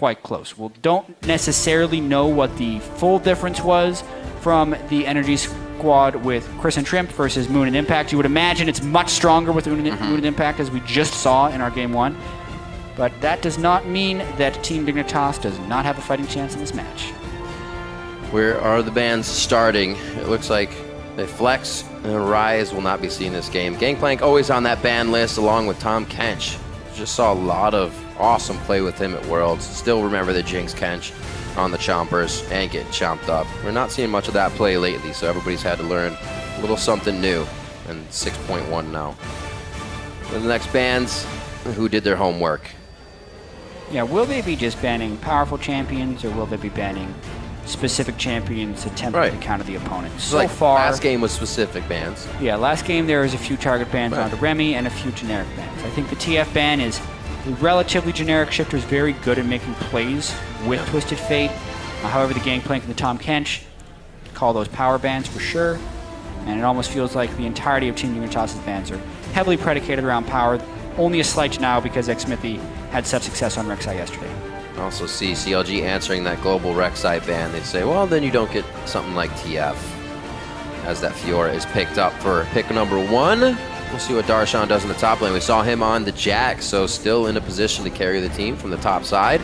quite close. We don't necessarily know what the full difference was from the Energy squad with Chris and Trimp versus Moon and Impact. You would imagine it's much stronger with Moon and Impact, as we just saw in our Game 1. But that does not mean that Team Dignitas does not have a fighting chance in this match. Where are the bans starting? It looks like they Flex and Rise will not be seen this game. Gangplank always on that ban list along with Tom Kench. Just saw a lot of awesome play with him at Worlds. Still remember the Jinx Kench on the Chompers and getting chomped up. We're not seeing much of that play lately, so everybody's had to learn a little something new. And 6.1 now. And the next bans, who did their homework? Yeah, will they be just banning powerful champions, or will they be banning specific champions attempting to counter the opponent? So like far, last game was specific bans. Yeah, last game there was a few target bans onto Remy and a few generic bans. I think the TF ban is a relatively generic shifter, is very good at making plays with Twisted Fate. However, the Gangplank and the Tom Kench call those power bans for sure, and it almost feels like the entirety of Team Dignitas' bans are heavily predicated around power. Only a slight now because Xmithy had such success on Rek'Sai yesterday. Also see CLG answering that global Rek'Sai ban. They say, well, then you don't get something like TF, as that Fiora is picked up for pick number 1. We'll see what Darshan does in the top lane. We saw him on the Jack, so still in a position to carry the team from the top side.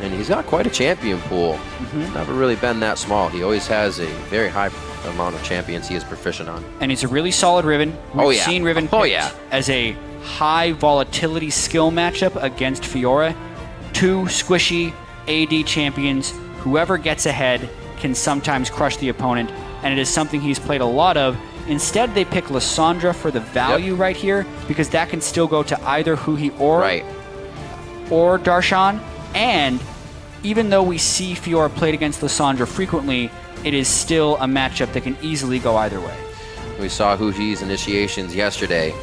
And he's got quite a champion pool. Never really been that small. He always has a very high amount of champions he is proficient on. And he's a really solid Riven. We've seen Riven picked as a high volatility skill matchup against Fiora. Two squishy AD champions. Whoever gets ahead can sometimes crush the opponent, and it is something he's played a lot of. Instead, they pick Lissandra for the value right here, because that can still go to either Huhi or Darshan. And even though we see Fiora played against Lissandra frequently, it is still a matchup that can easily go either way. We saw Huhi's initiations yesterday,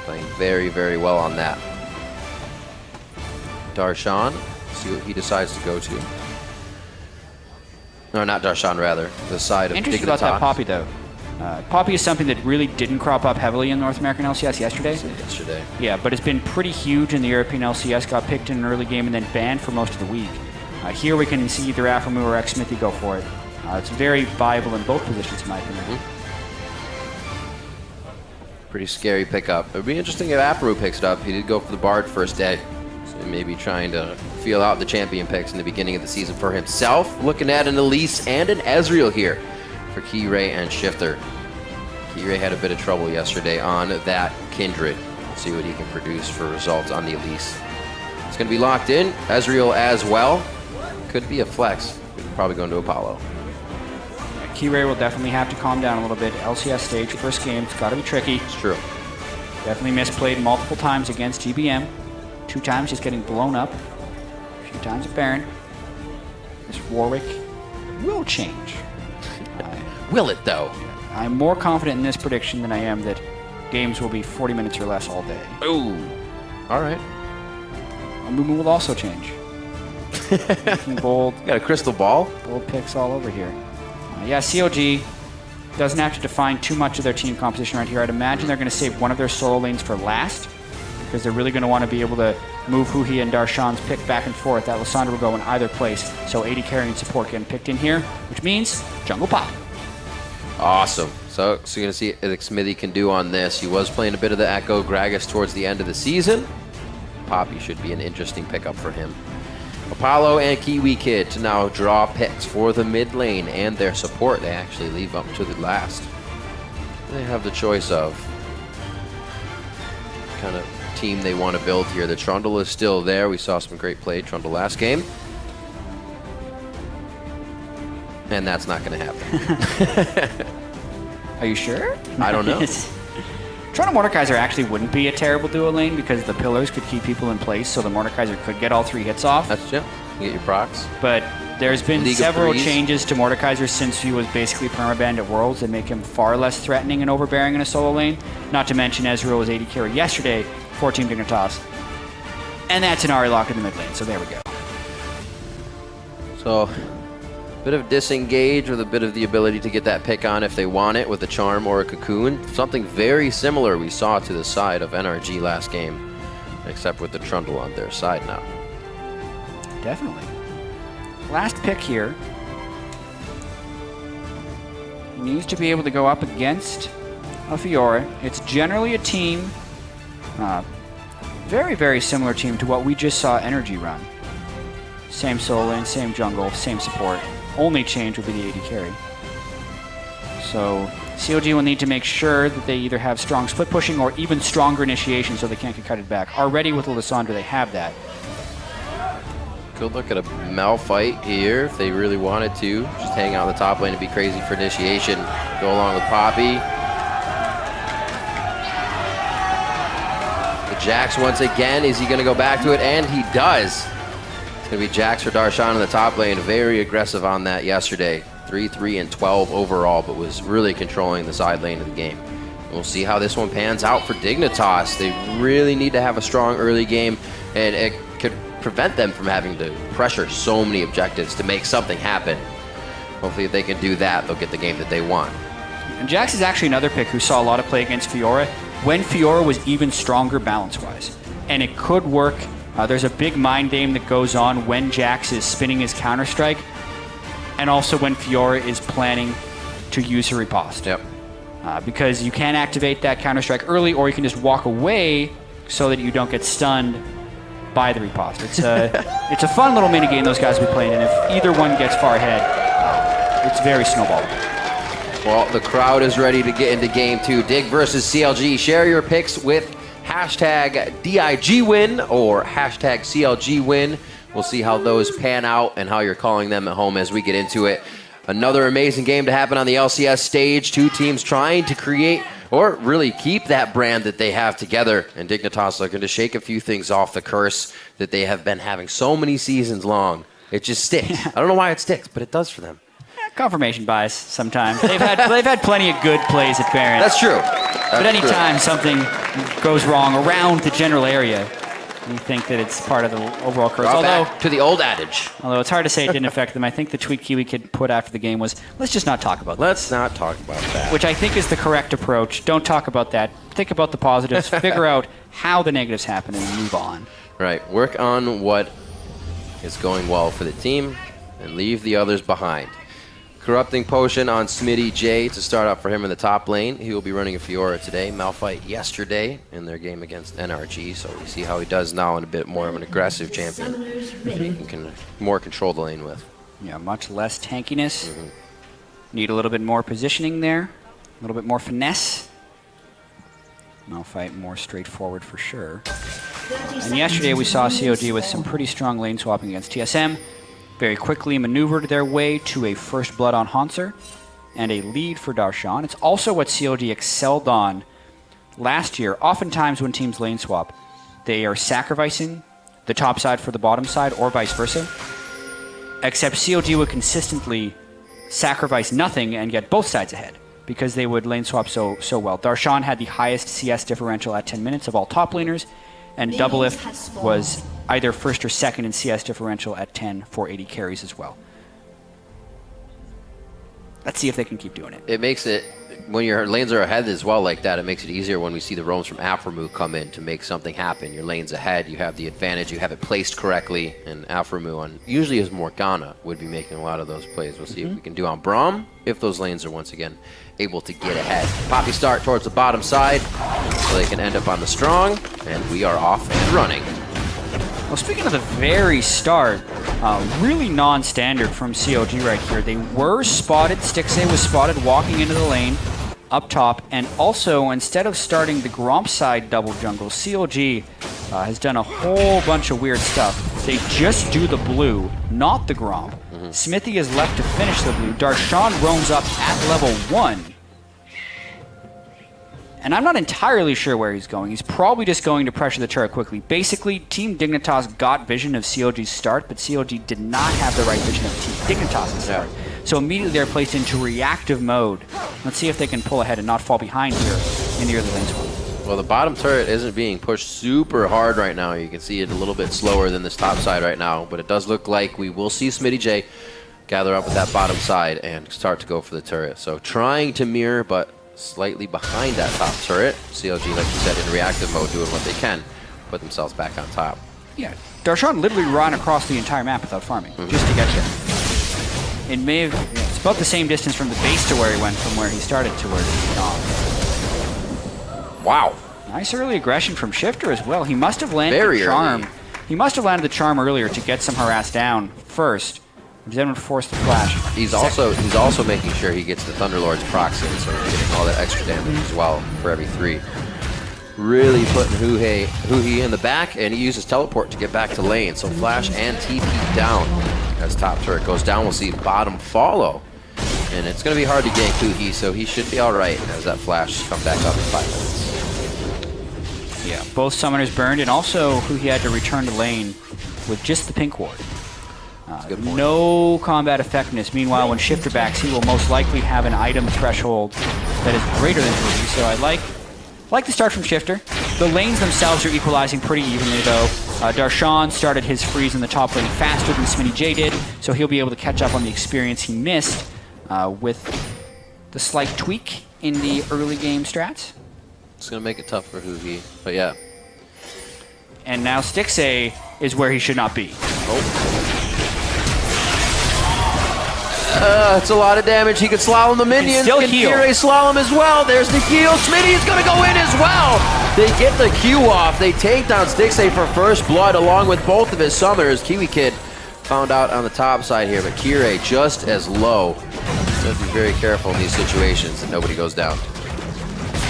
playing very, very well on that. Darshan, see what he decides to go to. No, not Darshan, rather. The side of Dignitas. Interesting about that Poppy, though. Poppy is something that really didn't crop up heavily in North American LCS yesterday. Yeah, but it's been pretty huge in the European LCS. Got picked in an early game and then banned for most of the week. Here we can see either Aphromoo or Xmithy go for it. It's very viable in both positions, in my opinion. Pretty scary pickup. It would be interesting if Aphromoo picks it up. He did go for the Bard first day. So maybe trying to feel out the champion picks in the beginning of the season for himself. Looking at an Elise and an Ezreal here for Keyray and Shifter. Keyray had a bit of trouble yesterday on that Kindred. We'll see what he can produce for results on the Elise. It's going to be locked in. Ezreal as well. Could be a flex. Probably going to Apollo. Keyray will definitely have to calm down a little bit. LCS stage, first game, it's got to be tricky. It's true. Definitely misplayed multiple times against GBM. 2 times just getting blown up. A few times at Baron. This Warwick will change. Will it, though? I'm more confident in this prediction than I am that games will be 40 minutes or less all day. Ooh. All right. Mumu will also change. Bold. Got a crystal ball? Bold picks all over here. Yeah, CLG doesn't have to define too much of their team composition right here. I'd imagine they're going to save one of their solo lanes for last, because they're really going to want to be able to move Huhi and Darshan's pick back and forth. That Lissandra will go in either place. So 80 carry and support getting picked in here, which means jungle pop. Awesome. So you're going to see what Xmithy can do on this. He was playing a bit of the Echo Gragas towards the end of the season. Poppy should be an interesting pickup for him. Apollo and Kiwi Kid to now draw picks for the mid lane and their support. They actually leave up to the last. They have the choice of kind of team they want to build here. The Trundle is still there. We saw some great play Trundle last game. And that's not going to happen. Are you sure? I don't know. Trundle Mordekaiser actually wouldn't be a terrible duo lane because the pillars could keep people in place, so the Mordekaiser could get all 3 hits off. That's true. You get your procs. But there's been several changes to Mordekaiser since he was basically permabanned at Worlds that make him far less threatening and overbearing in a solo lane. Not to mention Ezreal was 80 carry yesterday for Team Dignitas. And that's an Ahri locked in the mid lane, so there we go. So, a bit of disengage with a bit of the ability to get that pick on if they want it with a Charm or a Cocoon. Something very similar we saw to the side of NRG last game, except with the Trundle on their side now. definitely. Last pick here. He needs to be able to go up against a Fiora. It's generally a team, very, very similar team to what we just saw Energy run. Same solo lane, same jungle, same support. Only change will be the AD carry. So CLG will need to make sure that they either have strong split pushing or even stronger initiation so they can't get cutted back. Already with Lissandra, they have that. Good look at a Malphite here if they really wanted to. Just hang out in the top lane and be crazy for initiation. Go along with Poppy. The Jax once again. Is he going to go back to it? And he does. It's going to be Jax for Darshan in the top lane. Very aggressive on that yesterday. 3, and 12 overall, but was really controlling the side lane of the game. And we'll see how this one pans out for Dignitas. They really need to have a strong early game, and it could prevent them from having to pressure so many objectives to make something happen. Hopefully if they can do that, they'll get the game that they want. And Jax is actually another pick who saw a lot of play against Fiora when Fiora was even stronger balance-wise. And it could work. There's a big mind game that goes on when Jax is spinning his Counter-Strike, and also when Fiora is planning to use her riposte. Yep. Because you can activate that Counter-Strike early, or you can just walk away so that you don't get stunned by the riposte. It's a fun little mini game those guys will be playing, and if either one gets far ahead, it's very snowballable. Well, the crowd is ready to get into game 2. Dig versus CLG. Share your picks with hashtag DIGWin or hashtag CLGWin. We'll see how those pan out and how you're calling them at home as we get into it. Another amazing game to happen on the LCS stage. Two teams trying to create or really keep that brand that they have together. And Dignitas looking to shake a few things off the curse that they have been having so many seasons long. It just sticks. I don't know why it sticks, but it does for them. Confirmation bias sometimes. They've had plenty of good plays at Baron. That's true. But anytime something goes wrong around the general area, you think that it's part of the overall curse. Back to the old adage. Although it's hard to say it didn't affect them. I think the tweet Kiwi Kid put after the game was, let's just not talk about that. Let's not talk about that. Which I think is the correct approach. Don't talk about that. Think about the positives. Figure out how the negatives happen and move on. Right. Work on what is going well for the team and leave the others behind. Corrupting Potion on Smitty J to start out for him in the top lane. He will be running a Fiora today. Malphite yesterday in their game against NRG, so we see how he does now in a bit more of an aggressive champion. He can more control the lane with. Yeah, much less tankiness. Need a little bit more positioning there. A little bit more finesse. Malphite more straightforward for sure. And yesterday we saw COG with some pretty strong lane swapping against TSM. Very quickly maneuvered their way to a first blood on Hanser and a lead for Darshan. It's also what CLG excelled on last year. Oftentimes when teams lane swap, they are sacrificing the top side for the bottom side or vice versa. Except CLG would consistently sacrifice nothing and get both sides ahead because they would lane swap so well. Darshan had the highest CS differential at 10 minutes of all top laners, and Doublelift was either first or second in CS differential at 10 for 80 carries as well. Let's see if they can keep doing it. It makes it, when your lanes are ahead as well like that, it makes it easier when we see the roams from Alphamu come in to make something happen. Your lane's ahead, you have the advantage, you have it placed correctly, and Alphamu on usually as Morgana would be making a lot of those plays. We'll see if we can do on Braum if those lanes are once again able to get ahead. Poppy start towards the bottom side so they can end up on the strong, and we are off and running. Well, speaking of the very start, really non-standard from CLG right here. They were spotted, Stixxay was spotted walking into the lane up top, and also instead of starting the Gromp side double jungle, CLG has done a whole bunch of weird stuff. They just do the blue, not the Gromp. Smithy is left to finish the blue. Darshan roams up at level 1. And I'm not entirely sure where he's going. He's probably just going to pressure the turret quickly. Basically, Team Dignitas got vision of CLG's start, but CLG did not have the right vision of Team Dignitas' start. So immediately they're placed into reactive mode. Let's see if they can pull ahead and not fall behind here in the early lane swap. Well, the bottom turret isn't being pushed super hard right now. You can see it a little bit slower than this top side right now, but it does look like we will see Smitty J gather up with that bottom side and start to go for the turret. So trying to mirror, but slightly behind that top turret. CLG, like you said, in reactive mode, doing what they can, put themselves back on top. Yeah, Darshan literally ran across the entire map without farming, just to get there. It may have, it's about the same distance from the base to where he went from where he started to where he went. Wow. Nice early aggression from Shifter as well. He must have landed Very the charm. early. He must have landed the charm earlier to get some harass down first. Then would force the flash. He's also making sure he gets the Thunderlord's procs in, so he's getting all that extra damage as well for every 3. Really putting Hoo-Hee in the back, and he uses teleport to get back to lane. So flash and TP down as top turret goes down. We'll see bottom follow, and it's going to be hard to gank Hoo-Hee, so he should be all right as that flash comes back up in 5 minutes. Yeah, both summoners burned, and also Hoo-Hee had to return to lane with just the pink ward. No combat effectiveness. Meanwhile, when Shifter backs, he will most likely have an item threshold that is greater than Hoo-Hee. So I like the start from Shifter. The lanes themselves are equalizing pretty evenly, though. Darshan started his freeze in the top lane faster than Smitty J did, so he'll be able to catch up on the experience he missed with the slight tweak in the early game strats. It's going to make it tough for Hoo-Hee, but yeah. And now Stixxay is where he should not be. It's a lot of damage. He could slalom the minions. Still heal. Kire slalom as well. There's the heal. Smitty is going to go in as well. They get the Q off. They take down Stixxay for first blood along with both of his summoners. Kiwi Kid found out on the top side here, but Kire just as low. So be very careful in these situations that nobody goes down.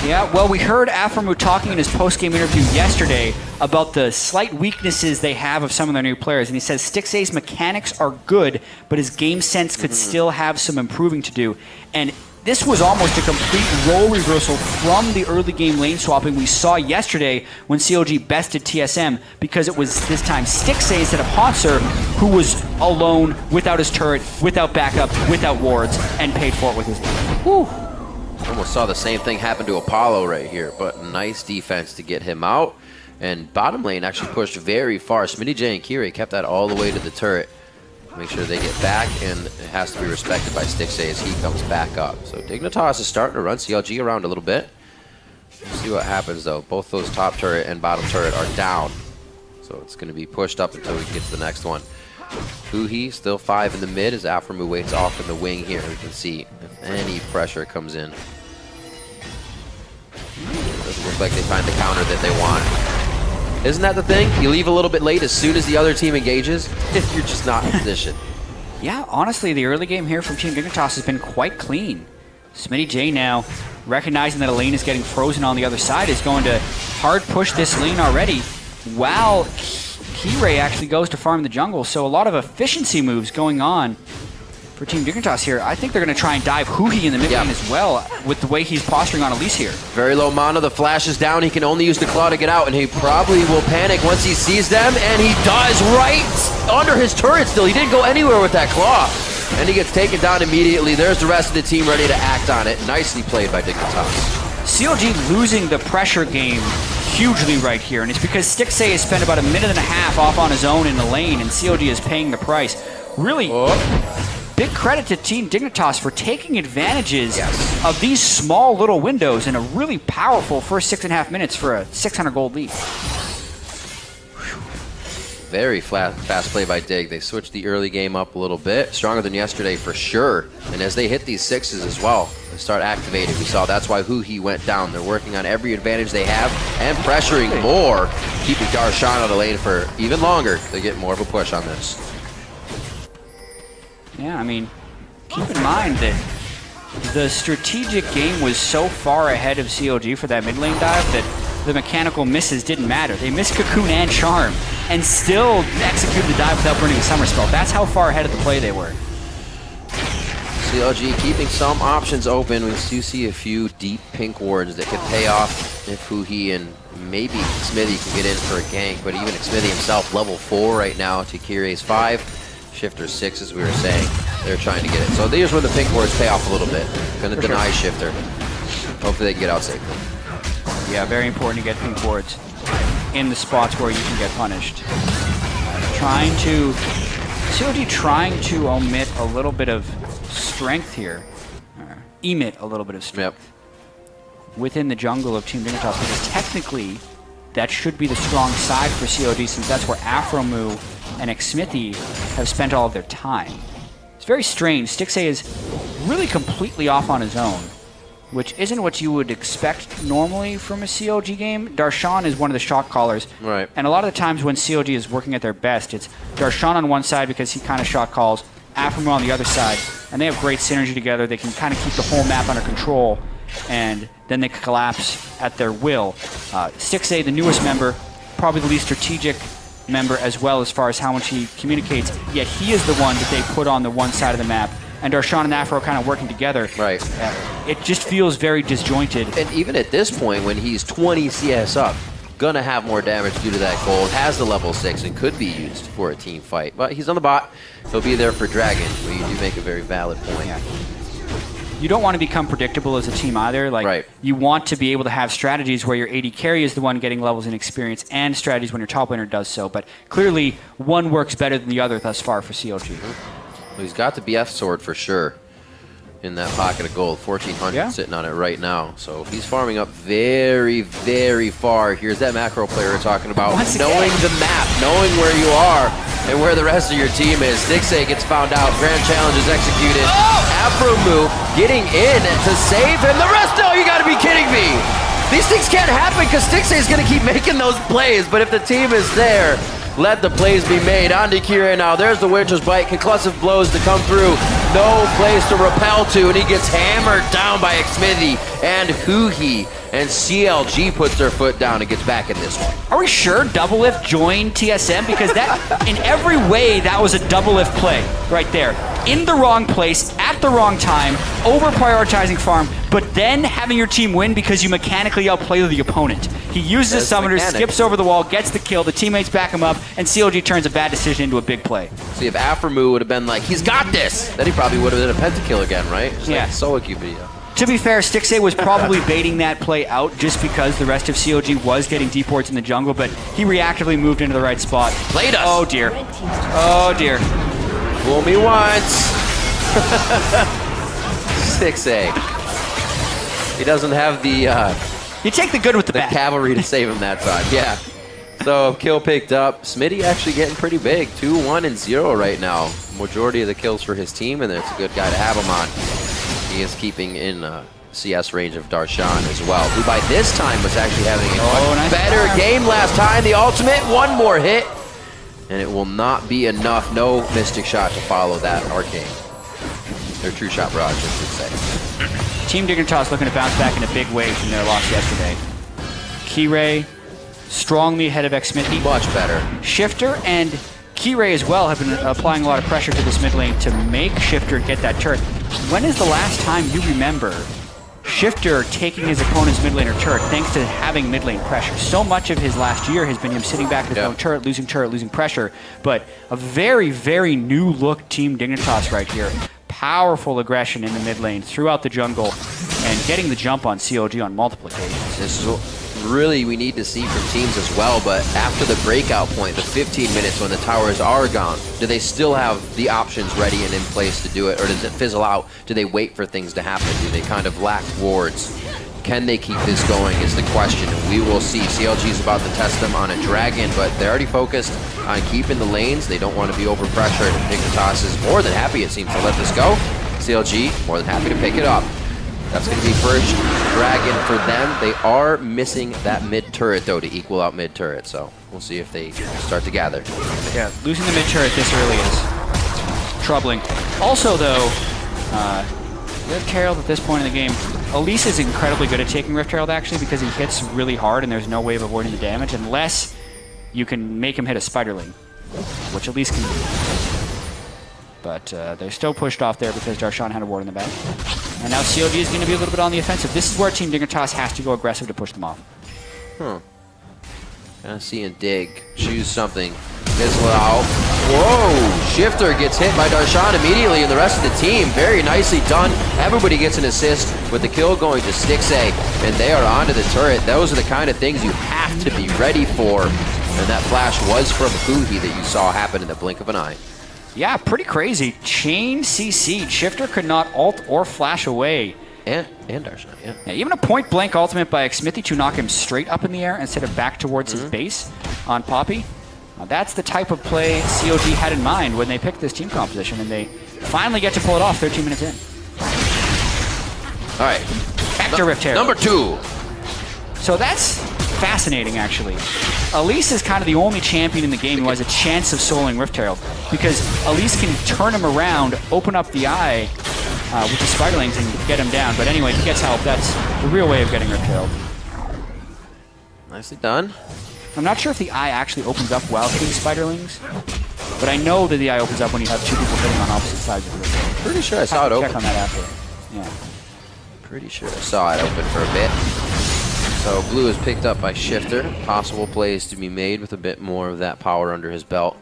Yeah, well, we heard Aphromoo talking in his post-game interview yesterday about the slight weaknesses they have of some of their new players, and he says Stixxay's mechanics are good, but his game sense could still have some improving to do. And this was almost a complete role reversal from the early game lane swapping we saw yesterday when CLG bested TSM, because it was this time Stixxay instead of Hauntzer who was alone, without his turret, without backup, without wards, and paid for it with his life. Whew. Almost saw the same thing happen to Apollo right here, but nice defense to get him out. And bottom lane actually pushed very far. Smitty J and Kire kept that all the way to the turret. Make sure they get back, and it has to be respected by Stixxay as he comes back up. So Dignitas is starting to run CLG around a little bit. We'll see what happens though. Both those top turret and bottom turret are down. So it's going to be pushed up until we get to the next one. Hoo-Hee still 5 in the mid as Aphromoo waits off in the wing here. We can see if any pressure comes in. Doesn't look like they find the counter that they want. Isn't that the thing? You leave a little bit late as soon as the other team engages if you're just not in position. Yeah, honestly, the early game here from Team Dignitas has been quite clean. Smitty J now, recognizing that a lane is getting frozen on the other side, is going to hard push this lane already, while Kire actually goes to farm the jungle. So a lot of efficiency moves going on for Team Dignitas here. I think they're going to try and dive Hoo-Hee in the mid lane as well, with the way he's posturing on Elise here. Very low mana, the flash is down, he can only use the claw to get out, and he probably will panic once he sees them, and he does right under his turret still. He didn't go anywhere with that claw, and he gets taken down immediately. There's the rest of the team ready to act on it. Nicely played by Dignitas. CLG losing the pressure game hugely right here, and it's because Stixxay has spent about a minute and a half off on his own in the lane, and CLG is paying the price. Really big credit to Team Dignitas for taking advantages of these small little windows in a really powerful first 6.5 minutes for a 600 gold lead. Very fast play by Dig. They switched the early game up a little bit. Stronger than yesterday for sure. And as they hit these 6s as well, they start activating. We saw that's why Hoo-Hee went down. They're working on every advantage they have and pressuring more, keeping Darshan out of the lane for even longer. They get more of a push on this. Yeah, I mean, keep in mind that the strategic game was so far ahead of CLG for that mid lane dive that the mechanical misses didn't matter. They missed Cocoon and Charm and still executed the dive without burning a summer spell. That's how far ahead of the play they were. CLG keeping some options open. We do see a few deep pink wards that could pay off if Hoo-Hee and maybe Smithy can get in for a gank, but even Smithy himself level 4 right now to Kire's 5. Shifter 6, as we were saying. They're trying to get it. So these are where the pink wards pay off a little bit. Gonna deny Shifter. Hopefully they can get out safely. Yeah, very important to get pink wards in the spots where you can get punished. CLG trying to omit a little bit of strength here. Emit a little bit of strength within the jungle of Team Dignitas, because technically that should be the strong side for CLG, since that's where Afromu and Xmithy have spent all of their time. It's very strange. Stixxay is really completely off on his own, which isn't what you would expect normally from a CLG game. Darshan is one of the shot callers. Right. And a lot of the times when CLG is working at their best, it's Darshan on one side because he kind of shot calls, Afromu on the other side, and they have great synergy together. They can kind of keep the whole map under control, and then they collapse at their will. Stixxay, the newest member, probably the least strategic member as well as far as how much he communicates, yet he is the one that they put on the one side of the map, and Darshan and Afro kind of working together. Right. It just feels very disjointed. And even at this point, when he's 20 CS up, gonna have more damage due to that gold, has the level 6 and could be used for a team fight. But he's on the bot. He'll be there for Dragon, where you do make a very valid point. Yeah. You don't want to become predictable as a team either. Like, right. You want to be able to have strategies where your AD carry is the one getting levels and experience, and strategies when your top laner does so. But clearly, one works better than the other thus far for CLG. Well, he's got the BF sword for sure in that pocket of gold. 1,400 sitting on it right now. So he's farming up very, very far. Here's that macro player we're talking about. Knowing the map, knowing where you are and where the rest of your team is. Stixxay gets found out. Grand challenge is executed. Afromu getting in to save him. The rest, no, you gotta be kidding me. These things can't happen because Stixxay is gonna keep making those plays, but if the team is there, let the plays be made. On to Kira now. There's the Winter's Bite. Concussive blows to come through. No place to repel to, and he gets hammered down by Xmithy and Huhi. And CLG puts their foot down and gets back in this one. Are we sure Double Lift joined TSM? Because that, in every way, that was a Double Lift play right there. In the wrong place, at the wrong time, over-prioritizing farm, but then having your team win because you mechanically outplay the opponent. He uses his summoner, skips over the wall, gets the kill, the teammates back him up, and CLG turns a bad decision into a big play. See, if Afromu would have been like, he's got this, then he probably would have been a pentakill again, right? Just yeah. Like solo queue video. To be fair, Stixxay was probably baiting that play out just because the rest of CLG was getting deports in the jungle, but he reactively moved into the right spot. Played us. Oh, dear. Oh, dear. Fool me once. Stixxay. He doesn't have the... you take the good with the bad. Cavalry to save him that time, yeah. So, kill picked up. Smitty actually getting pretty big. 2-1 and 0 right now. Majority of the kills for his team, and it's a good guy to have him on. He is keeping in CS range of Darshan as well, who by this time was actually having a much better game last time. The ultimate, one more hit, and it will not be enough. No Mystic Shot to follow that Arcane. Or True Shot Barrage, I should say. Team Dignitas looking to bounce back in a big way from their loss yesterday. Kirei strongly ahead of Xmithy. Much better. Shifter and Kirei as well have been applying a lot of pressure to this mid lane to make Shifter get that turret. When is the last time you remember Shifter taking his opponent's mid laner turret thanks to having mid lane pressure? So much of his last year has been him sitting back at his own turret, losing pressure. But a very, very new look Team Dignitas right here. Powerful aggression in the mid lane throughout the jungle and getting the jump on CLG on multiple occasions. This is what really we need to see from teams as well, but after the breakout point, the 15 minutes when the towers are gone, do they still have the options ready and in place to do it, or does it fizzle out? Do they wait for things to happen? Do they kind of lack wards? Can they keep this going is the question, and we will see. CLG is about to test them on a dragon, but they're already focused on keeping the lanes. They don't want to be overpressured. Dignitas is more than happy, it seems, to let this go. CLG, more than happy to pick it up. That's going to be first dragon for them. They are missing that mid turret, though, to equal out mid turret, so we'll see if they start to gather. Yeah, losing the mid turret this early is troubling. Also, though, Rift Herald at this point in the game, Elise is incredibly good at taking Rift Herald, actually, because he hits really hard and there's no way of avoiding the damage unless you can make him hit a Spiderling, which Elise can do. But they're still pushed off there because Darshan had a ward in the back. And now CLG is going to be a little bit on the offensive. This is where Team Dignitas has to go aggressive to push them off. Kind of seeing Dig choose something. Fizzle out. Whoa! Shifter gets hit by Darshan immediately, and the rest of the team, very nicely done. Everybody gets an assist with the kill going to Stixxay, and they are onto the turret. Those are the kind of things you have to be ready for. And that flash was from Huhi that you saw happen in the blink of an eye. Yeah, pretty crazy. Chain CC. Shifter could not ult or flash away. And Darshan, yeah. Even a point-blank ultimate by Smithy to knock him straight up in the air instead of back towards his base on Poppy. That's the type of play CLG had in mind when they picked this team composition, and they finally get to pull it off 13 minutes in. All right. Back to Rift Herald. Number 2. So that's fascinating, actually. Elise is kind of the only champion in the game who has a chance of soloing Rift Herald, because Elise can turn him around, open up the eye with the Spiderlings and get him down. But anyway, if he gets help, that's the real way of getting Rift Herald. Nicely done. I'm not sure if the eye actually opens up while hitting Spiderlings, but I know that the eye opens up when you have 2 people hitting on opposite sides of the Rift Herald. Pretty sure I saw it open. Check on that after. Yeah. Pretty sure I saw it open for a bit. So blue is picked up by Shifter. Possible plays to be made with a bit more of that power under his belt.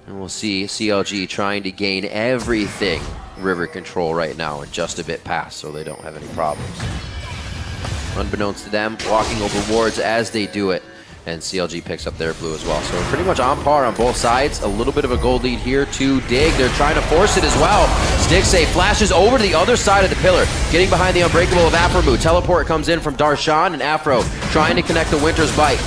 And we'll see CLG trying to gain everything river control right now and just a bit past so they don't have any problems. Unbeknownst to them, walking over wards as they do it. And CLG picks up their blue as well. So pretty much on par on both sides. A little bit of a gold lead here to Dig. They're trying to force it as well. Stixxay flashes over to the other side of the pillar, getting behind the Unbreakable of Afromu. Teleport comes in from Darshan, and Afro trying to connect the Winter's Bite.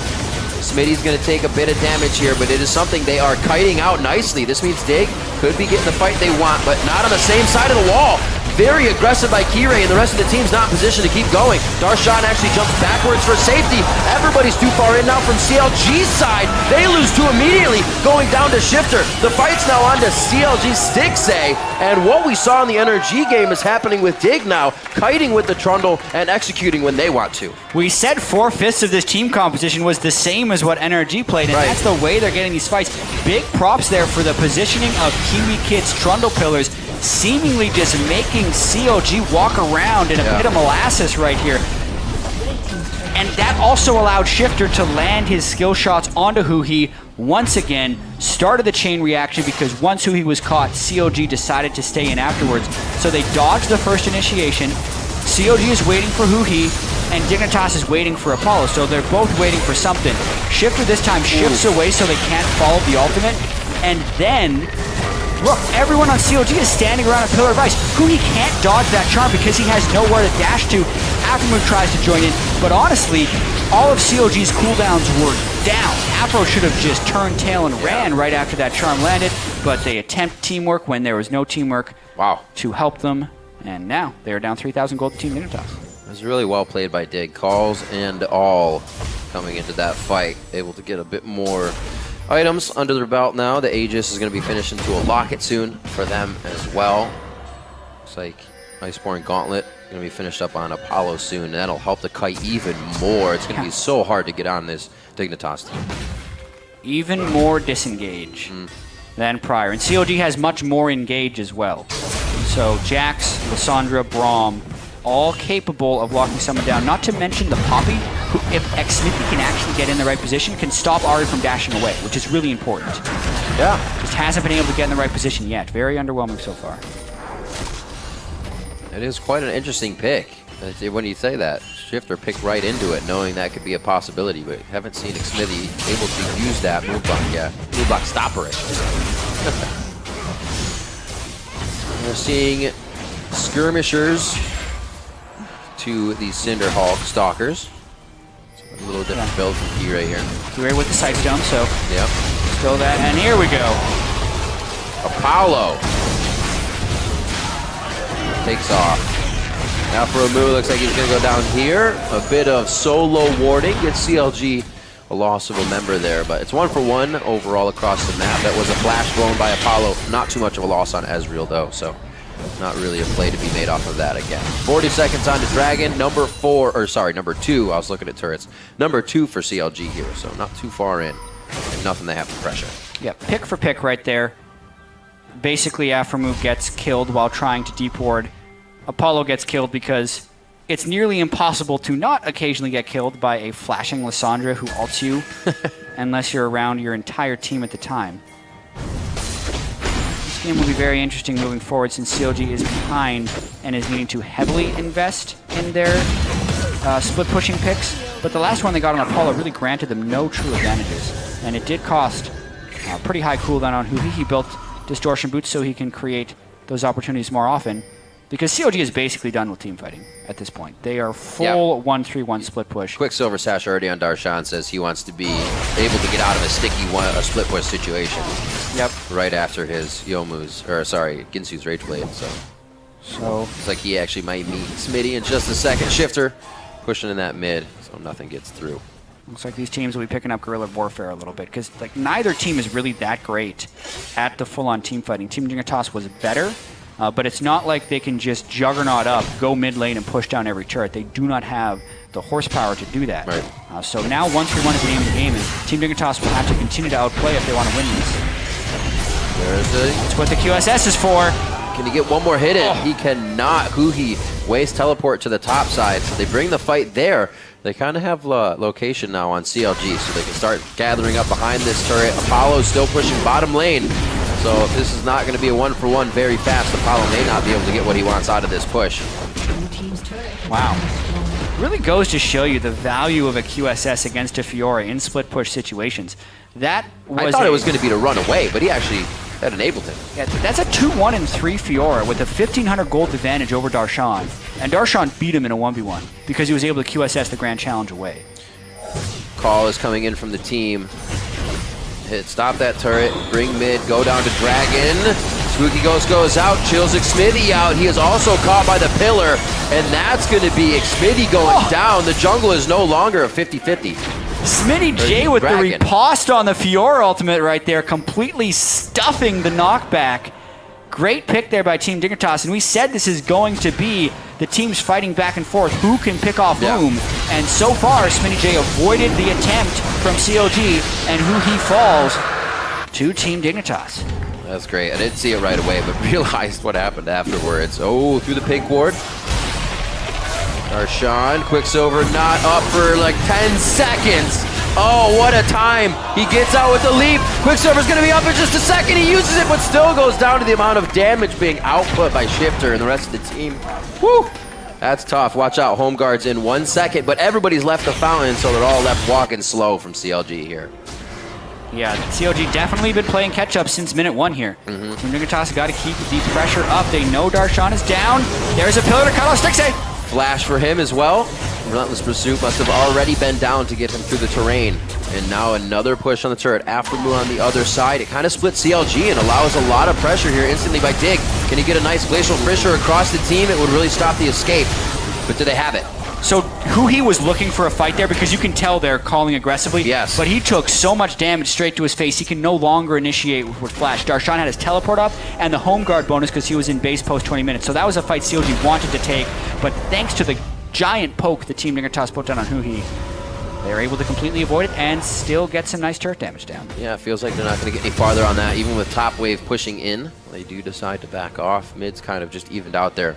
Smitty's going to take a bit of damage here, but it is something they are kiting out nicely. This means Dig could be getting the fight they want, but not on the same side of the wall. Very aggressive by Kirei, and the rest of the team's not in position to keep going. Darshan actually jumps backwards for safety. Everybody's too far in now from CLG's side. They lose 2 immediately, going down to Shifter. The fight's now on to CLG Stixxay, and what we saw in the NRG game is happening with Dig now, kiting with the Trundle and executing when they want to. We said 4/5 of this team composition was the same as what NRG played, and that's the way they're getting these fights. Big props there for the positioning of Kiwi Kid's Trundle pillars, seemingly just making CLG walk around in a bit of molasses right here. And that also allowed Shifter to land his skill shots onto Huhi. Once again, started the chain reaction, because once Huhi was caught, CLG decided to stay in afterwards. So they dodged the first initiation. CLG is waiting for Huhi, and Dignitas is waiting for Apollo, so they're both waiting for something. Shifter this time shifts away so they can't follow the ultimate, and then look, everyone on CLG is standing around a pillar of ice. Huhi can't dodge that charm because he has nowhere to dash to. Afromu tries to join in, but honestly, all of CLG's cooldowns were down. Afro should have just turned tail and ran right after that charm landed, but they attempt teamwork when there was no teamwork to help them, and now they are down 3,000 gold to Team Dignitas. It was really well played by Dig. Calls and all coming into that fight, able to get a bit more items under their belt now. The Aegis is going to be finished into a locket soon for them as well. Looks like Iceborne Gauntlet going to be finished up on Apollo soon, and that'll help the kite even more. It's going to be so hard to get on this Dignitas team. Even more disengage than prior. And CLG has much more engage as well. So Jax, Lissandra, Braum, all capable of locking someone down. Not to mention the Poppy, who, if Smithy can actually get in the right position, can stop Ari from dashing away, which is really important. Yeah. Just hasn't been able to get in the right position yet. Very underwhelming so far. It is quite an interesting pick. When you say that, Shifter picked right into it, knowing that could be a possibility, but haven't seen Smithy able to use that move block. Yeah, move block stopper it. We're seeing skirmishers to the Cinderhawk Stalkers. A little different build from Kirei here. Kirei with the Sightstone, so yep. Still that, and here we go. Apollo takes off. Now for a move, looks like he's going to go down here. A bit of solo warding. Gets CLG a loss of a member there, but it's 1-for-1 overall across the map. That was a flash blown by Apollo. Not too much of a loss on Ezreal though, so not really a play to be made off of that again. 40 seconds on to Dragon. Number 2. I was looking at turrets. Number 2 for CLG here, so not too far in. And nothing they have to pressure. Yeah, pick for pick right there. Basically, Afromu gets killed while trying to deep ward. Apollo gets killed because it's nearly impossible to not occasionally get killed by a flashing Lissandra who ults you unless you're around your entire team at the time. This game will be very interesting moving forward since CLG is behind and is needing to heavily invest in their split pushing picks. But the last one they got on Apollo really granted them no true advantages. And it did cost a pretty high cooldown on Huhi. He built Distortion Boots so he can create those opportunities more often. Because CLG is basically done with team fighting at this point. They are full 1-3-1 split push. Quick silver sash already on Darshan says he wants to be able to get out of a sticky split push situation. Yep. Right after his Ginsu's Rage Blade. So it's like he actually might meet Smitty in just a second. Shifter pushing in that mid, so nothing gets through. Looks like these teams will be picking up guerrilla warfare a little bit because like neither team is really that great at the full-on team fighting. Team Dignitas was better. But it's not like they can just juggernaut up, go mid lane, and push down every turret. They do not have the horsepower to do that. Right. So now 1-3-1 is the name of the game, and Team Dignitas will have to continue to outplay if they want to win this. That's what the QSS is for. Can he get one more hit in? He cannot. Huhi wastes teleport to the top side, so they bring the fight there. They kind of have location now on CLG, so they can start gathering up behind this turret. Apollo's still pushing bottom lane. So if this is not going to be a 1-for-1 very fast, Apollo may not be able to get what he wants out of this push. Wow. Really goes to show you the value of a QSS against a Fiora in split push situations. I thought it was going to be to run away, but that enabled him. Yeah, that's a 2-1 and 3 Fiora with a 1,500 gold advantage over Darshan. And Darshan beat him in a 1v1 because he was able to QSS the Grand Challenge away. Call is coming in from the team. Stop that turret, bring mid, go down to Dragon. Spooky Ghost goes out, chills Xmitty out. He is also caught by the pillar, and that's going to be Xmitty going down. The jungle is no longer a 50-50. Smitty J with the riposte on the Fiora ultimate right there, completely stuffing the knockback. Great pick there by Team Dignitas, and we said this is going to be the teams fighting back and forth. Who can pick off whom? And so far, Smitty J avoided the attempt from CLG, and Huhi falls to Team Dignitas. That's great. I didn't see it right away, but realized what happened afterwards. Oh, through the pink ward. Darshan, Quicksilver not up for like 10 seconds. Oh, what a time. He gets out with the leap. Quicksilver's going to be up in just a second. He uses it, but still goes down to the amount of damage being output by Shifter and the rest of the team. Woo! That's tough. Watch out. Home guard's in 1 second, but everybody's left the fountain, so they're all left walking slow from CLG here. Yeah, CLG definitely been playing catch-up since minute 1 here. Dignitas got to keep the pressure up. They know Darshan is down. There's a pillar to cut off Stixxay. Flash for him as well. Relentless Pursuit must have already been down to get him through the terrain. And now another push on the turret. Aftermoon on the other side. It kind of splits CLG and allows a lot of pressure here instantly by Dig. Can he get a nice Glacial Fissure across the team? It would really stop the escape. But do they have it? So Huhi was looking for a fight there because you can tell they're calling aggressively. Yes. But he took so much damage straight to his face, he can no longer initiate with Flash. Darshan had his teleport up and the home guard bonus because he was in base post 20 minutes. So that was a fight CLG wanted to take. But thanks to the giant poke the Team Dignitas put down on Huhi, they were able to completely avoid it and still get some nice turret damage down. Yeah, it feels like they're not going to get any farther on that. Even with top wave pushing in, they do decide to back off. Mid's kind of just evened out there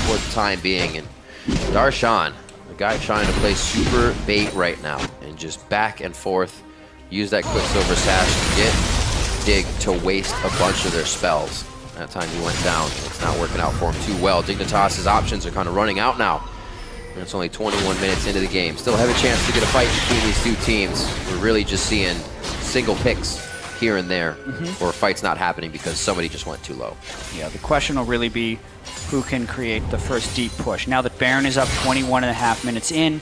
for the time being. And Darshan, the guy trying to play super bait right now and just back and forth, use that Quicksilver sash to get Dig to waste a bunch of their spells. That time he went down. It's not working out for him too well. Dignitas' options are kind of running out now. And it's only 21 minutes into the game. Still have a chance to get a fight between these two teams. We're really just seeing single picks here and there, or fights not happening because somebody just went too low. Yeah, the question will really be who can create the first deep push. Now that Baron is up 21.5 minutes in,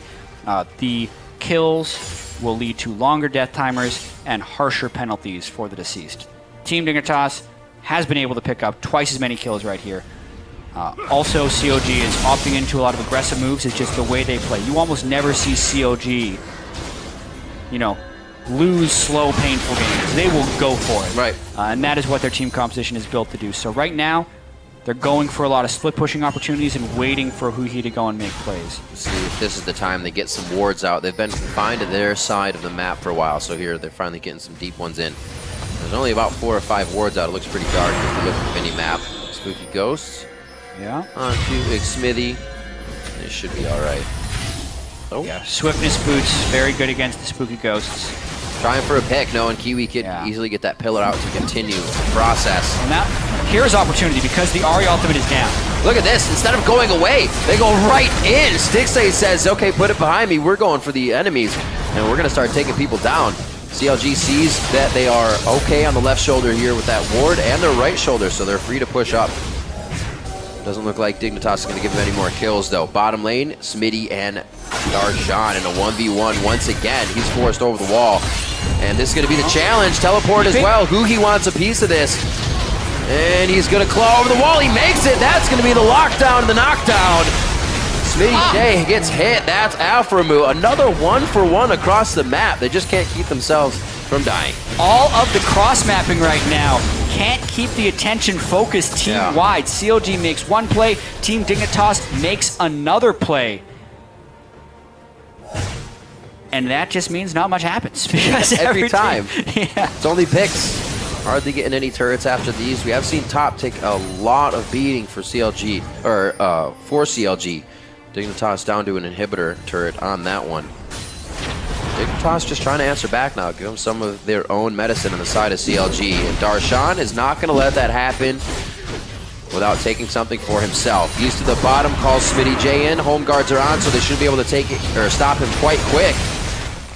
the kills will lead to longer death timers and harsher penalties for the deceased. Team Dignitas has been able to pick up twice as many kills right here. Also, CLG is opting into a lot of aggressive moves. It's just the way they play. You almost never see CLG, lose slow, painful games. They will go for it. Right. And that is what their team composition is built to do. So right now, they're going for a lot of split pushing opportunities and waiting for Huhi to go and make plays. See if this is the time they get some wards out. They've been confined to their side of the map for a while, so here they're finally getting some deep ones in. There's only about 4 or 5 wards out. It looks pretty dark if you look at the mini-map. Spooky Ghosts. Yeah. Onto Xmitty. It should be all right. Oh. Yeah, Swiftness boots, very good against the Spooky Ghosts. Trying for a pick, knowing Kiwi could easily get that pillar out to continue the process. And now, here's opportunity because the Ahri ultimate is down. Look at this. Instead of going away, they go right in. Stixxay says, okay, put it behind me. We're going for the enemies, and we're going to start taking people down. CLG sees that they are okay on the left shoulder here with that ward and their right shoulder, so they're free to push up. Doesn't look like Dignitas is going to give him any more kills, though. Bottom lane, Smitty and Darshan in a 1v1 once again. He's forced over the wall. And this is going to be the challenge. Teleport as well. Huhi wants a piece of this. And he's going to claw over the wall. He makes it. That's going to be the lockdown and the knockdown. Smitty J gets hit. That's Alframu. Another 1-for-1 across the map. They just can't keep themselves from dying. All of the cross-mapping right now can't keep the attention focused team-wide. CLG makes one play, Team Dignitas makes another play. And that just means not much happens. Because every time. Yeah. It's only picks. Hardly getting any turrets after these. We have seen top take a lot of beating for CLG, or for CLG. Dignitas down to an inhibitor turret on that one. Dignitas just trying to answer back now, give them some of their own medicine on the side of CLG. And Darshan is not going to let that happen without taking something for himself. He's to the bottom, calls Smitty J in. Home guards are on, so they should be able to take it or stop him quite quick.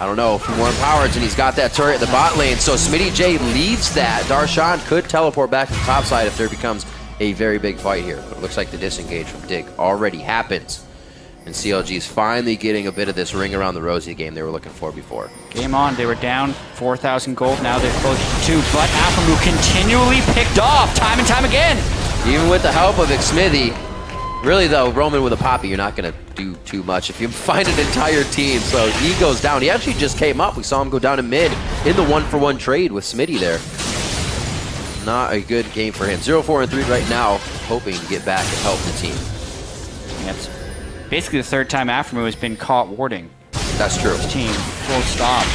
I don't know, a few more empowers, and he's got that turret in the bot lane. So Smitty J leaves that. Darshan could teleport back to the top side if there becomes a very big fight here. But it looks like the disengage from Dig already happens. And CLG is finally getting a bit of this ring around the rosy game they were looking for before. Game on. They were down 4,000 gold. Now they're close to 2. But Alphamu continually picked off time and time again. Even with the help of Xmithy, really though, Roman with a Poppy, you're not going to do too much if you find an entire team. So he goes down. He actually just came up. We saw him go down to mid in the 1-for-1 trade with Smitty there. Not a good game for him. 0-4-3 right now, hoping to get back and help the team. That's basically the third time Alphamu has been caught warding. That's true. His team, full stop.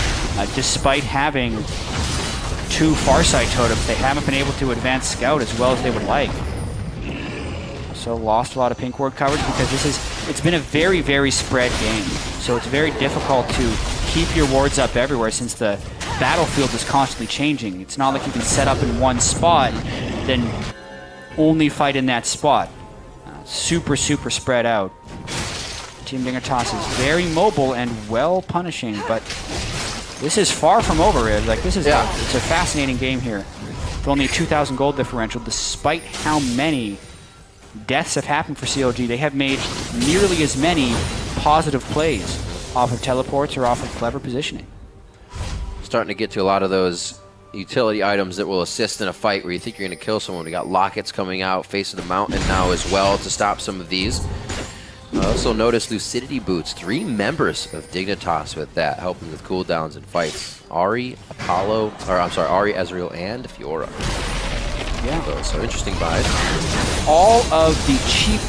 Despite having 2 Farsight totems, they haven't been able to advance Scout as well as they would like. So lost a lot of pink ward coverage because it's been a very, very spread game. So it's very difficult to keep your wards up everywhere since the battlefield is constantly changing. It's not like you can set up in one spot, then only fight in that spot. Super, super spread out. Team Dignitas is very mobile and well punishing, but this is far from over. Like this is it's a fascinating game here. With only a 2,000 gold differential, despite how many deaths have happened for CLG, they have made nearly as many positive plays off of teleports or off of clever positioning. Starting to get to a lot of those utility items that will assist in a fight where you think you're going to kill someone. We got lockets coming out, face of the mountain now as well to stop some of these. I also noticed Lucidity Boots, 3 members of Dignitas with that, helping with cooldowns and fights. Ari, Ari, Ezreal, and Fiora. Yeah. So interesting buys. All of the cheap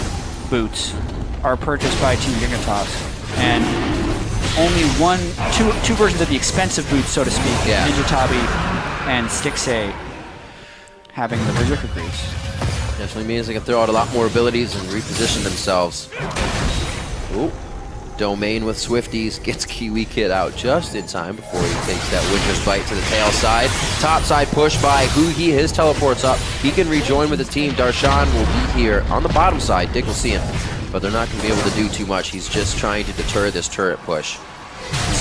boots are purchased by Team Dignitas, and only two versions of the expensive boots, so to speak, Ninja Tabi and Stixxay, having the Berserker Greaves. Definitely means they can throw out a lot more abilities and reposition themselves. Ooh. Domain with Swifties gets Kiwi Kid out just in time before he takes that Winter's Bite to the tail side. Top side push by Huhi. His teleport's up. He can rejoin with the team. Darshan will be here on the bottom side. Dick will see him, but they're not going to be able to do too much. He's just trying to deter this turret push.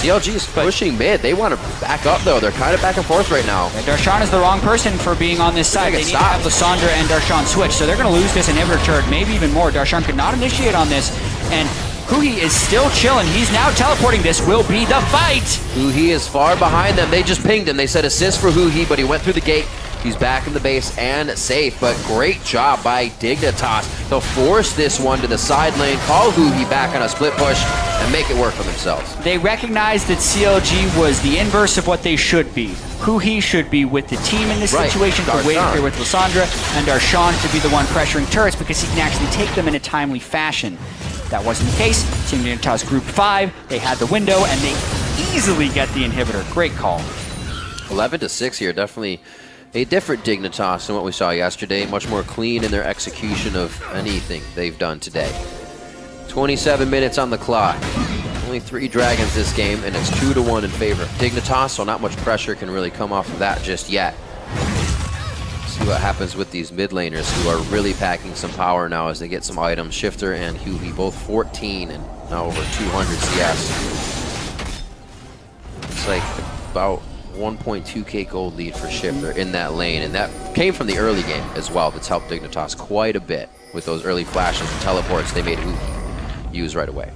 CLG is pushing mid. They want to back up, though. They're kind of back and forth right now. And Darshan is the wrong person for being on this side. They need to have Lysandra and Darshan switch, so they're going to lose this inhibitor turret, maybe even more. Darshan could not initiate on this, and Huhi is still chilling. He's now teleporting. This will be the fight. Huhi is far behind them. They just pinged him. They said assist for Huhi, but he went through the gate. He's back in the base and safe, but great job by Dignitas to force this one to the side lane, call Huhi back on a split push, and make it work for themselves. They recognized that CLG was the inverse of what they should be. Huhi should be with the team in this situation, but waiting here with Lysandra, and Darshan should be the one pressuring turrets because he can actually take them in a timely fashion. That wasn't the case. Team Dignitas Group 5, they had the window, and they easily get the inhibitor. Great call. 11-6 here, definitely a different Dignitas than what we saw yesterday. Much more clean in their execution of anything they've done today. 27 minutes on the clock. Only 3 dragons this game, and it's 2-1 in favor of Dignitas, so not much pressure can really come off of that just yet. See what happens with these mid laners who are really packing some power now as they get some items. Shifter and Huhi both 14 and now over 200 CS. It's like about 1.2k gold lead for Shifter in that lane, and that came from the early game as well. That's helped Dignitas quite a bit. with those early flashes and teleports they made Who use right away.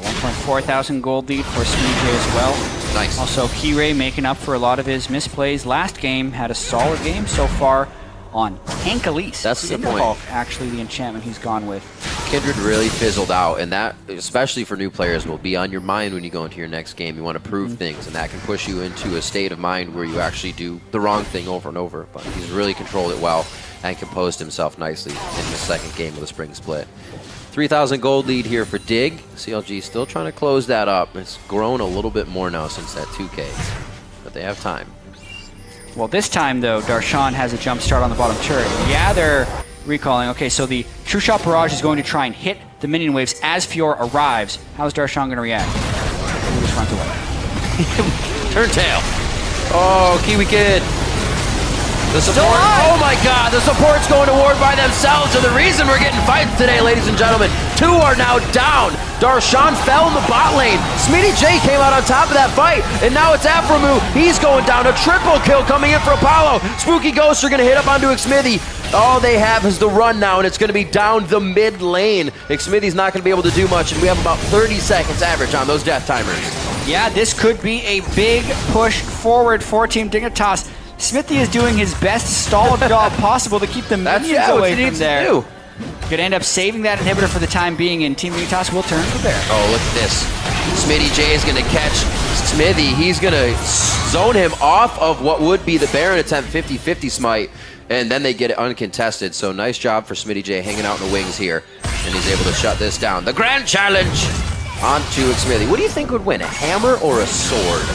1.4 thousand gold lead for SmittyJ as well. Nice. Also, Kirei making up for a lot of his misplays last game. Had a solid game so far on Hank Elise. That's the point. Hulk, actually, the enchantment he's gone with. Kindred really fizzled out, and that, especially for new players, will be on your mind when you go into your next game. You want to prove things, and that can push you into a state of mind where you actually do the wrong thing over and over. But he's really controlled it well and composed himself nicely in the second game of the spring split. 3,000 gold lead here for Dig. CLG still trying to close that up. It's grown a little bit more now since that 2K, but they have time. Well, this time, though, Darshan has a jump start on the bottom turret. Yeah, they're recalling. Okay, so the True Shot Barrage is going to try and hit the minion waves as Fiora arrives. How's Darshan going to react? He just runs away. Turn tail. Oh, Kiwi Kid. The support. Oh my God, the support's going to ward by themselves, and the reason we're getting fights today, ladies and gentlemen. 2 are now down. Darshan fell in the bot lane. SmittyJ came out on top of that fight, and now it's Aframu. He's going down. A triple kill coming in for Apollo. Spooky Ghosts are going to hit up onto Xmithy. All they have is the run now, and it's going to be down the mid lane. Xmithy's not going to be able to do much, and we have about 30 seconds average on those death timers. Yeah, this could be a big push forward for Team Dignitas. Smithy is doing his best stall job possible to keep the minions away from there. Gonna end up saving that inhibitor for the time being, and Team Dignitas will turn from there. Oh, look at this. SmittyJ is gonna catch Smithy. He's gonna zone him off of what would be the Baron attempt 50-50 smite, and then they get it uncontested. So nice job for SmittyJ hanging out in the wings here, and he's able to shut this down. The grand challenge onto Xmithy. What do you think would win, a hammer or a sword?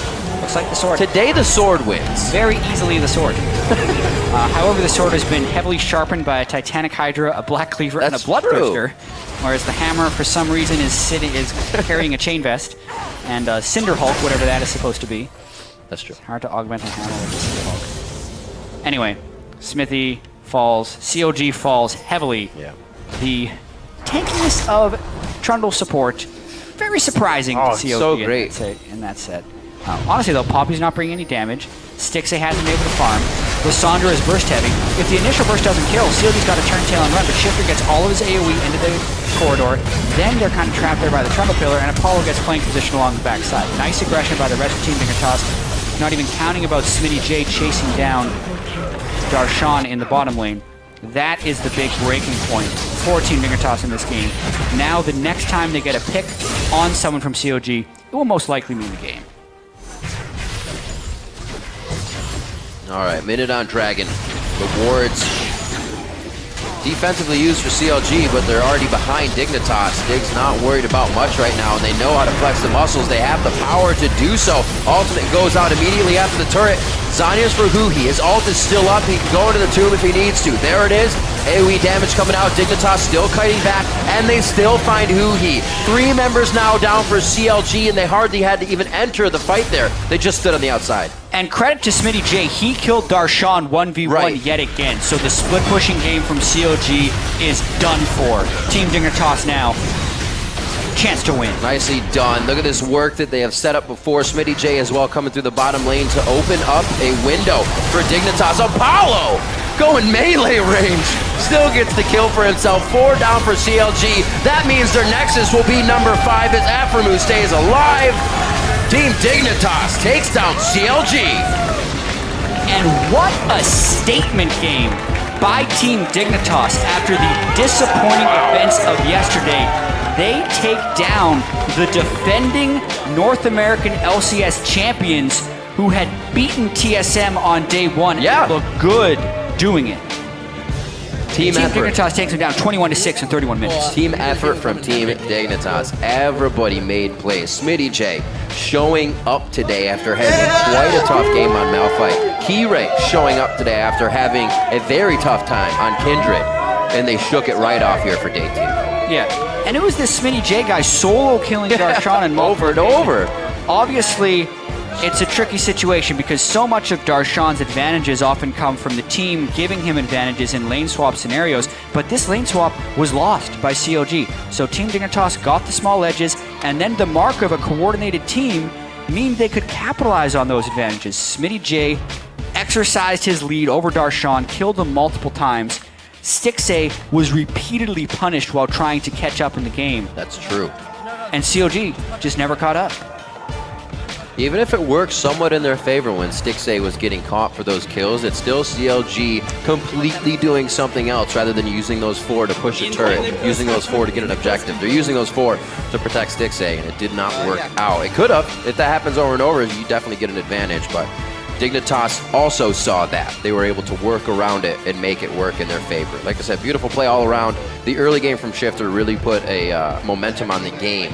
Looks like the sword. Today the sword wins. Very easily the sword. However, the sword has been heavily sharpened by a Titanic Hydra, a Black Cleaver, and a Bloodthirster, whereas the hammer, for some reason, is carrying a chain vest and a Cinder Hulk, whatever that is supposed to be. That's true. It's hard to augment a hammer with a Cinder Hulk. Anyway, Smithy falls, CLG falls heavily. Yeah. The tankiness of Trundle support, very surprising to CLG so great. in that set. Honestly, though, Poppy's not bringing any damage. Stixxay hasn't been able to farm. Lissandra is burst heavy. If the initial burst doesn't kill, CLG's got to turn tail and run, but Shifter gets all of his AoE into the corridor. Then they're kind of trapped there by the Trundle Pillar, and Apollo gets playing position along the backside. Nice aggression by the rest of Team Dignitas, not even counting about SmittyJ chasing down Darshan in the bottom lane. That is the big breaking point for Team Dignitas in this game. Now, the next time they get a pick on someone from CLG, it will most likely mean the game. All right, minute on Dragon. The wards defensively used for CLG, but they're already behind Dignitas. Dig's not worried about much right now, and they know how to flex the muscles. They have the power to do so. Ultimate goes out immediately after the turret. Zanya's for Huhi. His ult is still up. He can go into the tomb if he needs to. There it is. AoE damage coming out. Dignitas still kiting back, and they still find Huhi. 3 members now down for CLG, and they hardly had to even enter the fight there. They just stood on the outside. And credit to SmittyJ, he killed Darshan 1v1 yet again. So the split pushing game from CLG is done for. Team Dignitas now, chance to win. Nicely done. Look at this work that they have set up before. SmittyJ as well coming through the bottom lane to open up a window for Dignitas. Apollo going melee range. Still gets the kill for himself. 4 down for CLG. That means their Nexus will be number 5 as Aframu stays alive. Team Dignitas takes down CLG. And what a statement game by Team Dignitas after the disappointing events of yesterday. They take down the defending North American LCS champions who had beaten TSM on day 1 and looked good doing it. Team Dignitas takes them down 21-6 in 31 minutes. Team effort from Team Dignitas. Everybody made plays. SmittyJ showing up today after having quite a tough game on Malphite. Kirei showing up today after having a very tough time on Kindred. And they shook it right off here for day 2. Yeah, and it was this SmittyJ guy solo killing Darshan and over and over. Obviously, it's a tricky situation because so much of Darshan's advantages often come from the team giving him advantages in lane swap scenarios, but this lane swap was lost by CLG. So Team Dignitas got the small edges, and then the mark of a coordinated team mean they could capitalize on those advantages. SmittyJ exercised his lead over Darshan, killed him multiple times, Stixxay was repeatedly punished while trying to catch up in the game. That's true. And CLG just never caught up. Even if it worked somewhat in their favor when Stixxay was getting caught for those kills, it's still CLG completely doing something else rather than using those 4 to push a turret, using those 4 to get an objective. They're using those 4 to protect Stixxay, and it did not work out. It could have. If that happens over and over, you definitely get an advantage, but Dignitas also saw that. They were able to work around it and make it work in their favor. Like I said, beautiful play all around. The early game from Shifter really put a momentum on the game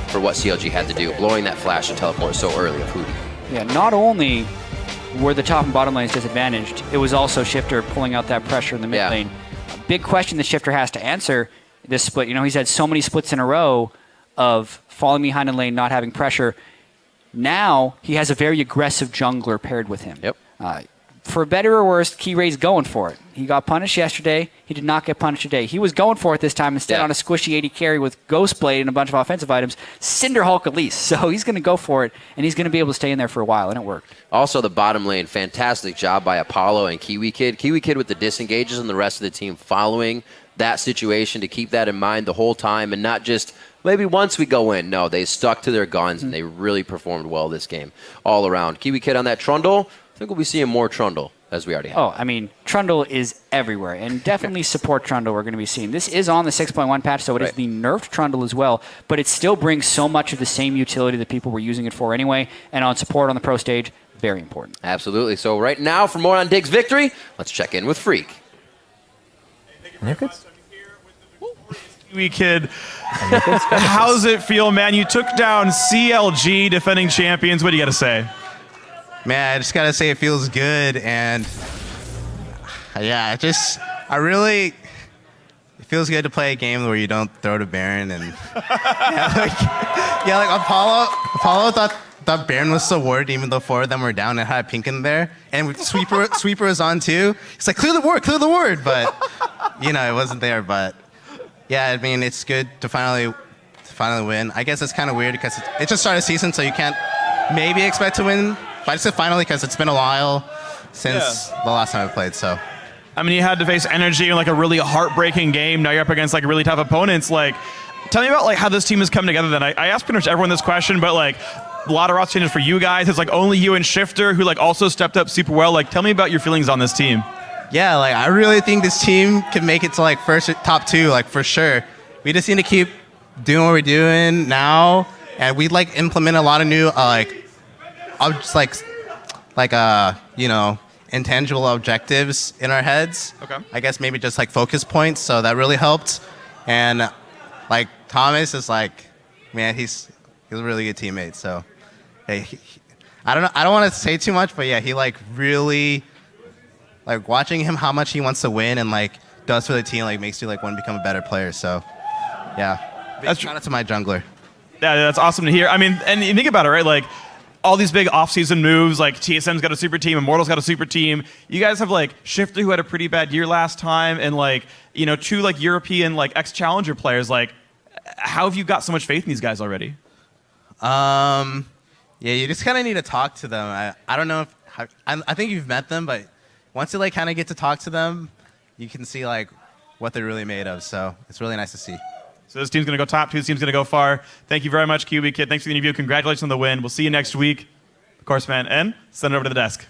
for what CLG had to do, blowing that flash and teleport so early of Hootie. Yeah, not only were the top and bottom lanes disadvantaged, it was also Shifter pulling out that pressure in the mid lane. A big question that Shifter has to answer this split. You know, he's had so many splits in a row of falling behind in lane, not having pressure. Now he has a very aggressive jungler paired with him. Yep. For better or worse, Keyray's going for it. He got punished yesterday. He did not get punished today. He was going for it this time instead on a squishy 80 carry with Ghostblade and a bunch of offensive items. Cinder Hulk at least. So he's going to go for it, and he's going to be able to stay in there for a while, and it worked. Also, the bottom lane, fantastic job by Apollo and Kiwi Kid. Kiwi Kid with the disengages and the rest of the team following that situation to keep that in mind the whole time and not just maybe once we go in. No, they stuck to their guns, and they really performed well this game all around. Kiwi Kid on that Trundle. I think we'll be seeing more Trundle, as we already have. Oh, I mean, Trundle is everywhere, and definitely support Trundle we're going to be seeing. This is on the 6.1 patch, so it is the nerfed Trundle as well, but it still brings so much of the same utility that people were using it for anyway, and on support on the pro stage, very important. Absolutely. So right now, for more on Dig's victory, let's check in with Freak. Kiwi Kid, how's it feel, man? You took down CLG, defending champions. What do you got to say? Man, I just gotta say it feels good, and yeah, it feels good to play a game where you don't throw to Baron, and Apollo thought Baron was so worried, even though 4 of them were down and had a pink in there, and Sweeper was on too. He's like, clear the ward, but you know, it wasn't there. But yeah, I mean, it's good to finally win. I guess it's kind of weird because it's just started season, so you can't maybe expect to win. But I said finally because it's been a while since the last time I played. So, I mean, you had to face Energy in like a really heartbreaking game. Now you're up against like really tough opponents. Like, tell me about like how this team has come together. Then I asked pretty much everyone this question, but like a lot of roster changes for you guys. It's like only you and Shifter who like also stepped up super well. Like, tell me about your feelings on this team. Yeah, like I really think this team can make it to like top 2, like for sure. We just need to keep doing what we're doing now, and we like implement a lot of new intangible objectives in our heads. Okay. I guess maybe just like focus points. So that really helped. And like Thomas is like, man, he's a really good teammate. So, hey, I don't want to say too much, but yeah, he like really like watching him how much he wants to win and like does for the team like makes you like want to become a better player. So, yeah, that's shout out to my jungler. Yeah, that's awesome to hear. I mean, and you think about it, right? Like, all these big off-season moves, like TSM's got a super team, Immortal's got a super team. You guys have like Shifter, who had a pretty bad year last time, and like, you know, 2 like European like ex-challenger players. Like, how have you got so much faith in these guys already? Yeah, you just kind of need to talk to them. I don't know if I think you've met them, but once you like kind of get to talk to them, you can see like what they're really made of. So it's really nice to see. So this team's going to go top 2. This team's going to go far. Thank you very much, QB Kid. Thanks for the interview. Congratulations on the win. We'll see you next week. Of course, man. And send it over to the desk.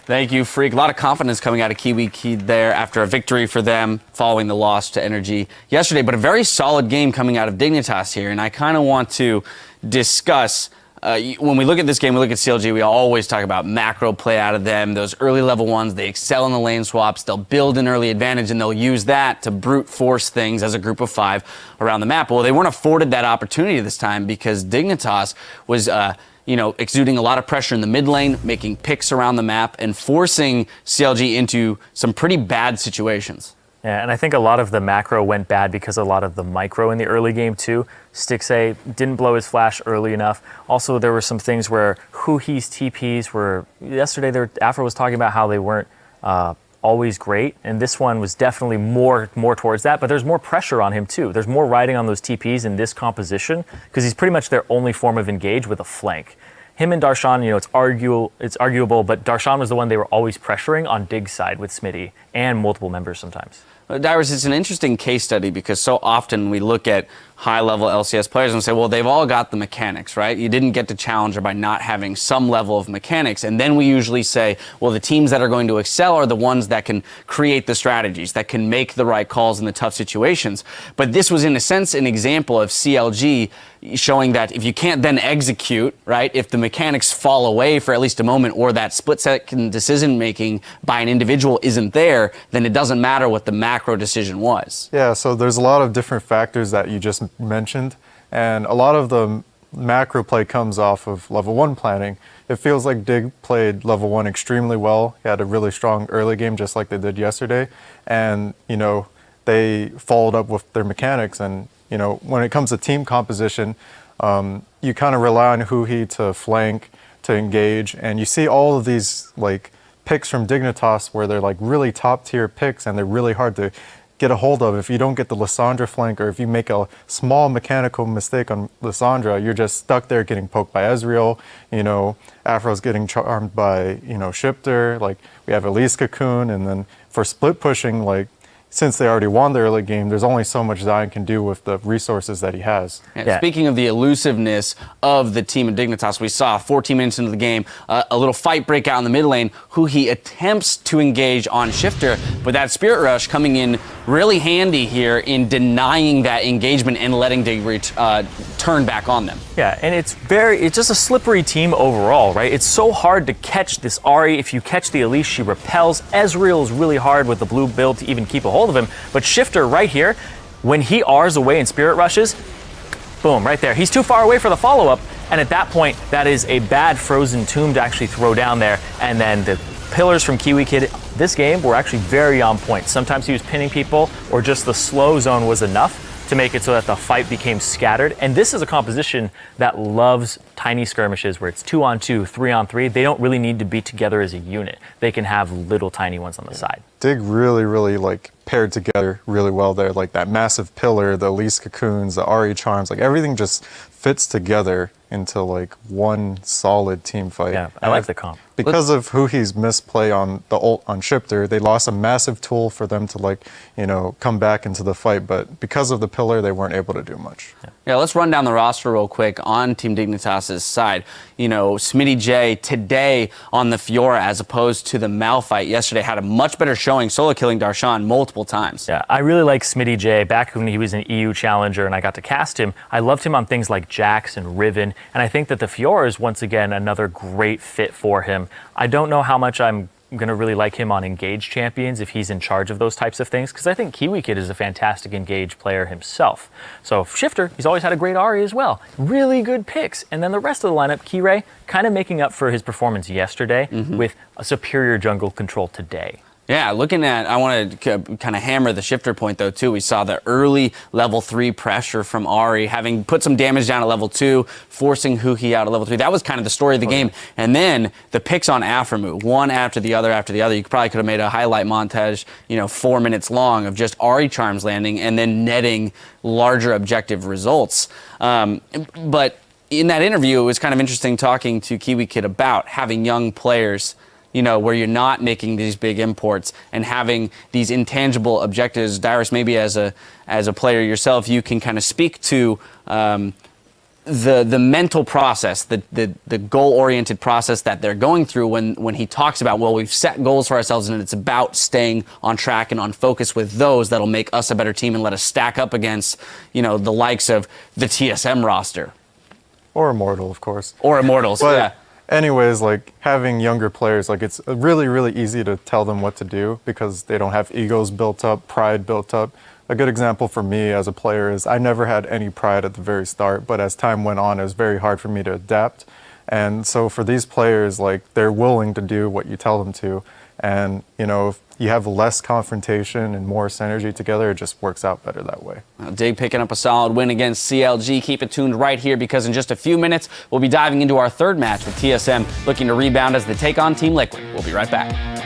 Thank you, Freak. A lot of confidence coming out of Kiwi Kid there after a victory for them following the loss to Energy yesterday. But a very solid game coming out of Dignitas here. And I kind of want to discuss when we look at this game, we look at CLG, we always talk about macro play out of them. Those early level ones, they excel in the lane swaps. They'll build an early advantage, and they'll use that to brute force things as a group of 5 around the map. Well, they weren't afforded that opportunity this time because Dignitas was exuding a lot of pressure in the mid lane, making picks around the map, and forcing CLG into some pretty bad situations. Yeah, and I think a lot of the macro went bad because a lot of the micro in the early game too. Stixxay didn't blow his flash early enough. Also, there were some things where Huhi's TPs were, yesterday Afro was talking about how they weren't always great, and this one was definitely more towards that, but there's more pressure on him too. There's more riding on those TPs in this composition because he's pretty much their only form of engage with a flank. him and Darshan, it's arguable, but Darshan was the one they were always pressuring on Dig's side with Smitty and multiple members sometimes. Dyrus, it's an interesting case study because so often we look at high-level LCS players and say, well, they've all got the mechanics, right? You didn't get to Challenger by not having some level of mechanics. And then we usually say, well, the teams that are going to excel are the ones that can create the strategies, that can make the right calls in the tough situations. But this was, in a sense, an example of CLG showing that if you can't then execute, right, if the mechanics fall away for at least a moment or that split-second decision-making by an individual isn't there, then it doesn't matter what the macro decision was. Yeah, so there's a lot of different factors that you just mentioned, and a lot of the macro play comes off of level 1 planning. It feels like Dig played level 1 extremely well. He had a really strong early game just like they did yesterday, and they followed up with their mechanics. And when it comes to team composition, you kind of rely on Huhi to flank, to engage, and you see all of these picks from Dignitas where they're really top tier picks and they're really hard to get a hold of. If you don't get the Lissandra flank, or if you make a small mechanical mistake on Lissandra, you're just stuck there getting poked by Ezreal. Afro's getting charmed by Shifter. We have Elise Cocoon, and then for split pushing, since they already won the early game, there's only so much Zion can do with the resources that he has. Yeah. Speaking of the elusiveness of the team of Dignitas, we saw 14 minutes into the game, a little fight break out in the mid lane. Huhi attempts to engage on Shifter, but that Spirit Rush coming in really handy here in denying that engagement and letting Dig turn back on them. Yeah, and it's just a slippery team overall, right? It's so hard to catch this Ahri. If you catch the Elise, she repels. Ezreal is really hard with the blue build to even keep a hold of him. But Shifter right here, when he R's away and Spirit Rushes, boom, right there. He's too far away for the follow-up, and at that point, that is a bad frozen tomb to actually throw down there. And then the pillars from Kiwi Kid this game were actually very on point. Sometimes he was pinning people, or just the slow zone was enough to make it so that the fight became scattered. And this is a composition that loves tiny skirmishes where it's 2-on-2, 3-on-3. They don't really need to be together as a unit. They can have little tiny ones on the side. Dig really paired together really well there. That massive pillar, the Elise Cocoons, the Ahri charms, everything just fits together into one solid team fight. Yeah, I like the comp. Because of Huhi's misplay on the ult on Shifter, they lost a massive tool for them to come back into the fight. But because of the pillar, they weren't able to do much. Yeah, let's run down the roster real quick on Team Dignitas' side. Smitty J today on the Fiora as opposed to the Malphite yesterday had a much better showing, solo killing Darshan multiple times. Yeah, I really like Smitty J. Back when he was an EU challenger and I got to cast him, I loved him on things like Jax and Riven, and I think that the Fiora is once again another great fit for him. I don't know how much I'm going to really like him on Engage champions if he's in charge of those types of things, because I think Kiwi Kid is a fantastic Engage player himself. So Shifter, he's always had a great Ahri as well. Really good picks. And then the rest of the lineup, Kirei, kind of making up for his performance yesterday with a superior jungle control today. Yeah, I want to kind of hammer the Shifter point, though, too. We saw the early level 3 pressure from Ahri, having put some damage down at level 2, forcing Huhi out at level 3. That was kind of the story of the game. And then the picks on Aphromoo, one after the other after the other. You probably could have made a highlight montage, 4 minutes long of just Ahri charms landing and then netting larger objective results. But in that interview, it was kind of interesting talking to Kiwi Kid about having young players where you're not making these big imports and having these intangible objectives. Dyrus, maybe as a player yourself, you can kind of speak to the mental process, the goal-oriented process that they're going through when he talks about, well, we've set goals for ourselves and it's about staying on track and on focus with those that'll make us a better team and let us stack up against, the likes of the TSM roster. Or Immortal, of course. Or Immortals, yeah. Anyways, having younger players, it's really easy to tell them what to do because they don't have egos built up, pride built up. A good example for me as a player is I never had any pride at the very start, but as time went on, it was very hard for me to adapt. And so for these players, they're willing to do what you tell them to. And, if you have less confrontation and more synergy together, it just works out better that way. Dig picking up a solid win against CLG. Keep it tuned right here because in just a few minutes, we'll be diving into our third match with TSM looking to rebound as they take on Team Liquid. We'll be right back.